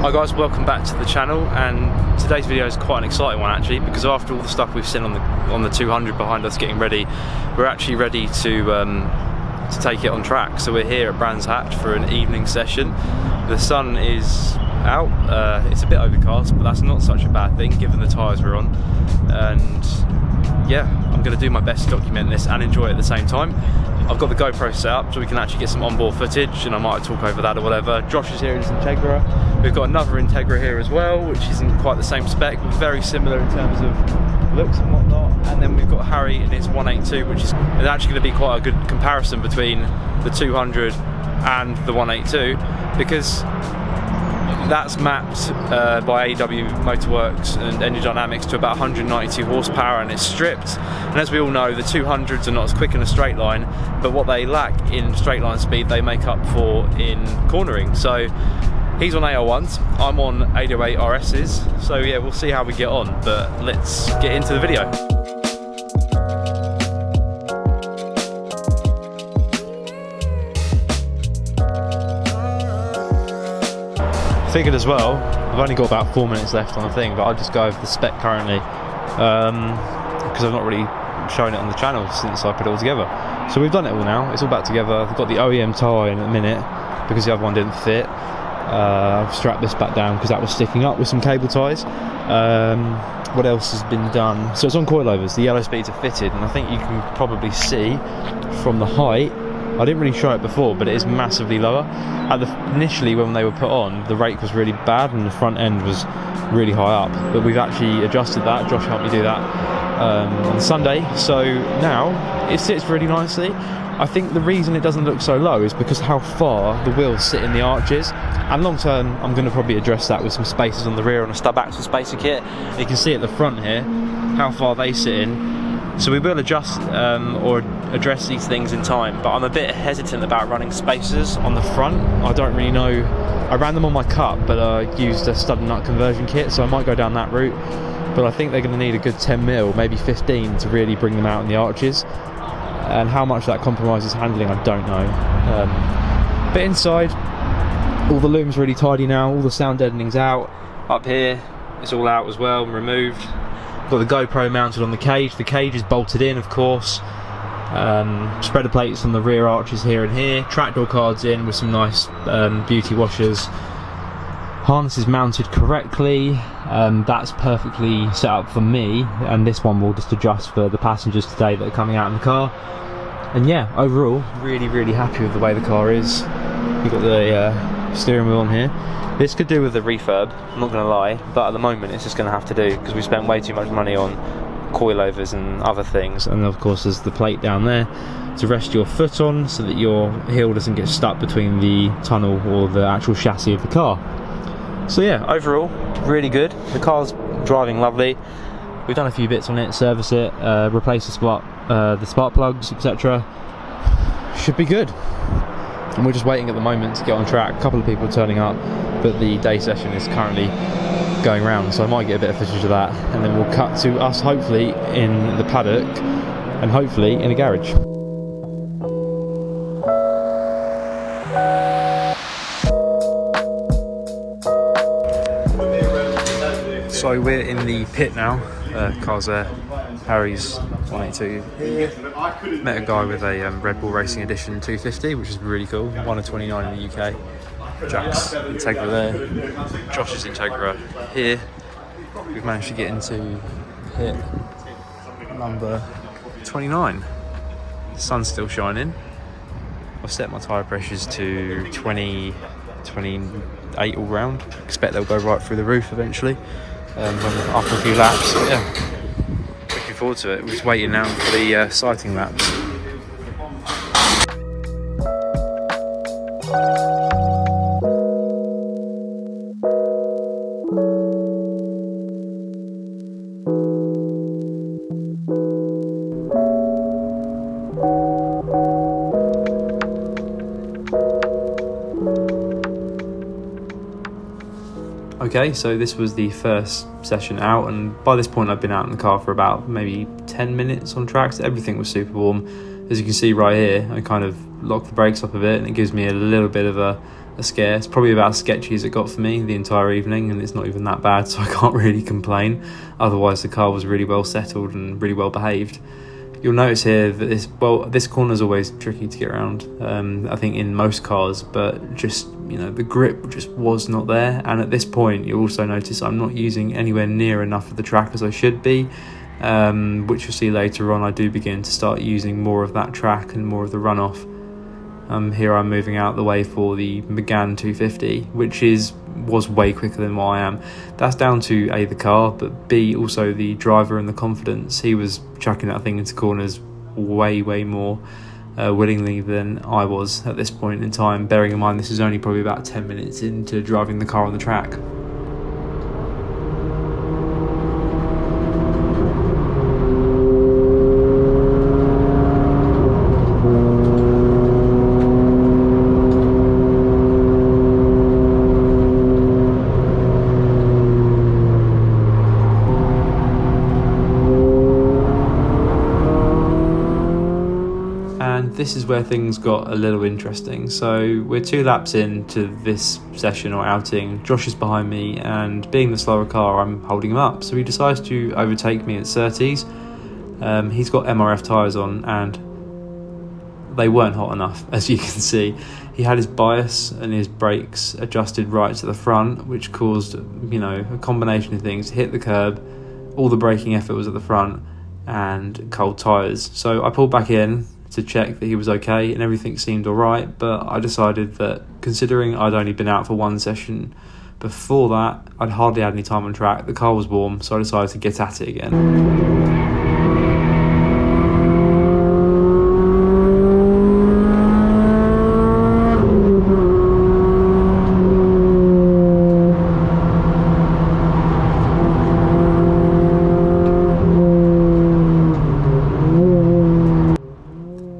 Hi guys, welcome back to the channel, and today's video is quite an exciting one actually, because after all the stuff we've seen on the 200 behind us getting ready, we're actually ready to take it on track. So we're here at Brands Hatch for an evening session. The sun is out, it's a bit overcast, but that's not such a bad thing given the tyres we're on. And yeah, I'm going to do my best to document this and enjoy it at the same time. I've got the GoPro set up so we can actually get some onboard footage, and I might talk over that or whatever. Josh is here in his Integra. We've got another Integra here as well, which isn't quite the same spec, but very similar in terms of looks and whatnot. And then we've got Harry in his 182, which is actually going to be quite a good comparison between the 200 and the 182, because that's mapped by AEW Motorworks and Engine Dynamics to about 192 horsepower, and it's stripped. And as we all know, the 200s are not as quick in a straight line, but what they lack in straight line speed they make up for in cornering. So he's on 801s, I'm on 808 RSs, so yeah, we'll see how we get on, but let's get into the video. Figured as well, I've only got about 4 minutes left on the thing, but I'll just go over the spec currently, because I've not really shown it on the channel since I put it all together. So we've done it all now, it's all back together. I've got the OEM tyre in a minute because the other one didn't fit. I've strapped this back down because that was sticking up with some cable ties. What else has been done? So it's on coilovers, the yellow speeds are fitted, and I think you can probably see from the height, I didn't really show it before, but it is massively lower. Initially when they were put on, the rake was really bad and the front end was really high up, but we've actually adjusted that. Josh helped me do that on Sunday, so now it sits really nicely. I think the reason it doesn't look so low is because how far the wheels sit in the arches, and long term I'm going to probably address that with some spacers on the rear on a stub axle spacer kit. You can see at the front here how far they sit in, so we will adjust or address these things in time, but I'm a bit hesitant about running spacers on the front. I don't really know, I ran them on my Cup, but I used a stud and nut conversion kit, so I might go down that route, but I think they're going to need a good 10 mil, maybe 15 to really bring them out in the arches. And how much that compromises handling, I don't know. But inside, all the loom's really tidy now, all the sound deadening's out. Up here, it's all out as well and removed. Got the GoPro mounted on the cage is bolted in, of course. Spreader plates on the rear arches here and here. Trapdoor cards in with some nice beauty washers. Harness is mounted correctly. That's perfectly set up for me, and this one will just adjust for the passengers today that are coming out in the car. And yeah, overall, really happy with the way the car is. You've got the steering wheel on here. This could do with the refurb, I'm not going to lie, but at the moment it's just going to have to do, because we spent way too much money on coilovers and other things. And of course there's the plate down there to rest your foot on so that your heel doesn't get stuck between the tunnel or the actual chassis of the car. So yeah, overall, really good. The car's driving lovely. We've done a few bits on it, service it, replace the spark plugs, etc. Should be good. And we're just waiting at the moment to get on track. A couple of people are turning up, but the day session is currently going round, so I might get a bit of footage of that, and then we'll cut to us hopefully in the paddock and hopefully in a garage. So we're in the pit now, car's there, Harry's 182 here. Met a guy with a Red Bull Racing Edition 250, which is really cool, 1 of 29 in the UK. Jack's Integra there, Josh's Integra here. We've managed to get into pit number 29. The sun's still shining. I've set my tyre pressures to 20, 28 all round. Expect they'll go right through the roof eventually. After a few laps, so yeah, looking forward to it. We're just waiting now for the sighting laps. Okay, so this was the first session out, and by this point I've been out in the car for about maybe 10 minutes on track, so everything was super warm. As you can see right here, I kind of lock the brakes up a bit and it gives me a little bit of a scare. It's probably about as sketchy as it got for me the entire evening, and it's not even that bad, so I can't really complain. Otherwise the car was really well settled and really well behaved. You'll notice here that this corner is always tricky to get around, I think in most cars, but just, the grip just was not there. And at this point you'll also notice I'm not using anywhere near enough of the track as I should be, which you'll see later on. I do begin to start using more of that track and more of the runoff. Here I'm moving out the way for the Megane 250, which was way quicker than what I am. That's down to A, the car, but B, also the driver and the confidence. He was chucking that thing into corners way more willingly than I was at this point in time, bearing in mind this is only probably about 10 minutes into driving the car on the track. This is where things got a little interesting. So we're 2 laps into this session or outing. Josh is behind me, and being the slower car, I'm holding him up. So he decides to overtake me at 30s. He's got MRF tyres on, and they weren't hot enough, as you can see. He had his bias and his brakes adjusted right to the front, which caused, a combination of things. Hit the curb, all the braking effort was at the front, and cold tyres. So I pulled back in to check that he was okay, and everything seemed alright, but I decided that, considering I'd only been out for 1 session before that, I'd hardly had any time on track, the car was warm, so I decided to get at it again.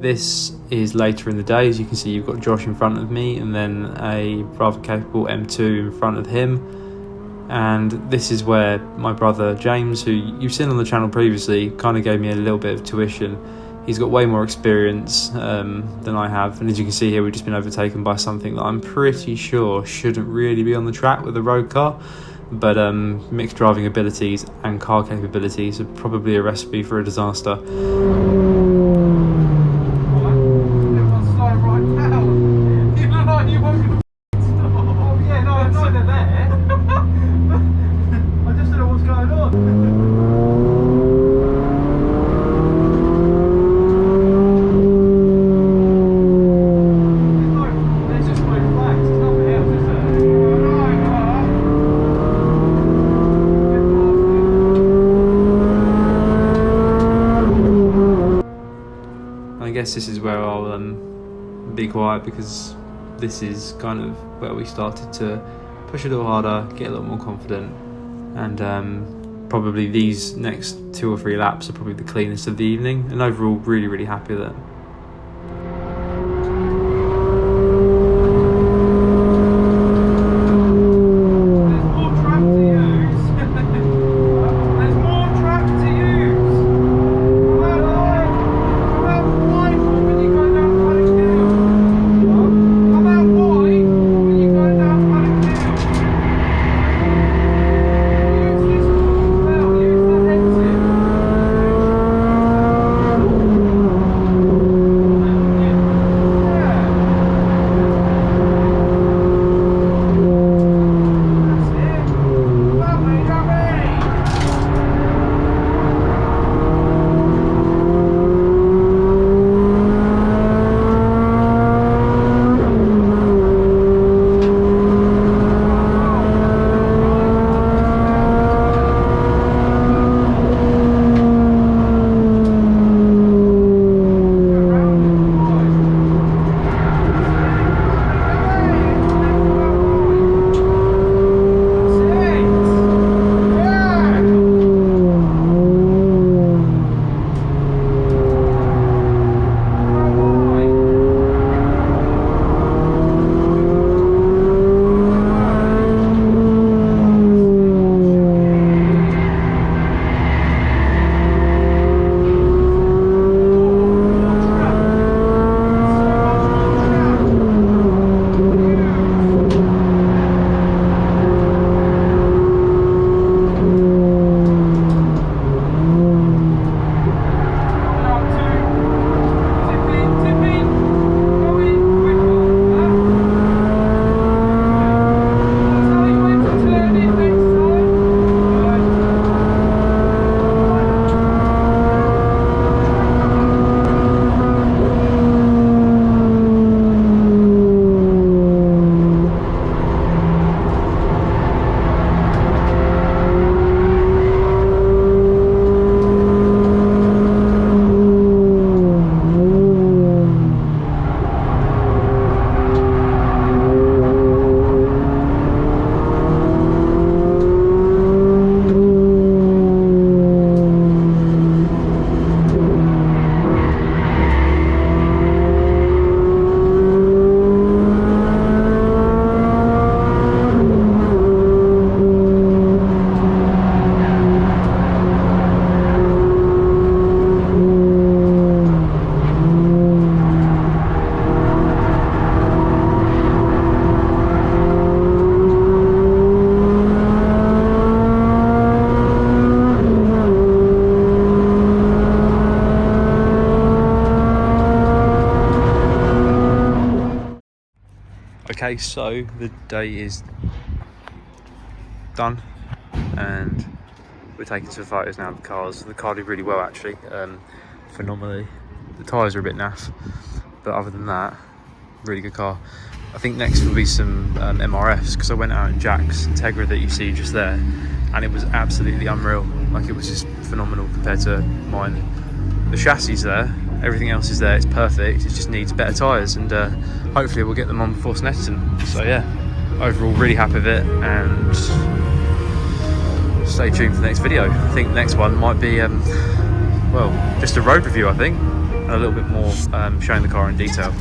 This is later in the day. As you can see, you've got Josh in front of me and then a rather capable M2 in front of him. And this is where my brother James, who you've seen on the channel previously, kind of gave me a little bit of tuition. He's got way more experience than I have, and as you can see here, we've just been overtaken by something that I'm pretty sure shouldn't really be on the track with a road car, but mixed driving abilities and car capabilities are probably a recipe for a disaster. This is where I'll be quiet, because this is kind of where we started to push a little harder, get a little more confident, and probably these next 2 or 3 laps are probably the cleanest of the evening, and overall really happy with it. Okay, so the day is done and we're taking some photos now of the cars. The car did really well actually, phenomenally. The tyres are a bit naff, but other than that, really good car. I think next will be some MRFs, because I went out in Jack's Integra that you see just there, and it was absolutely unreal. Like, it was just phenomenal compared to mine. The chassis is there, everything else is there, it's perfect, it just needs better tyres, and hopefully we'll get them on before Snetterton. So yeah, overall really happy with it, and stay tuned for the next video. I think the next one might be, well, just a road review I think, and a little bit more showing the car in detail.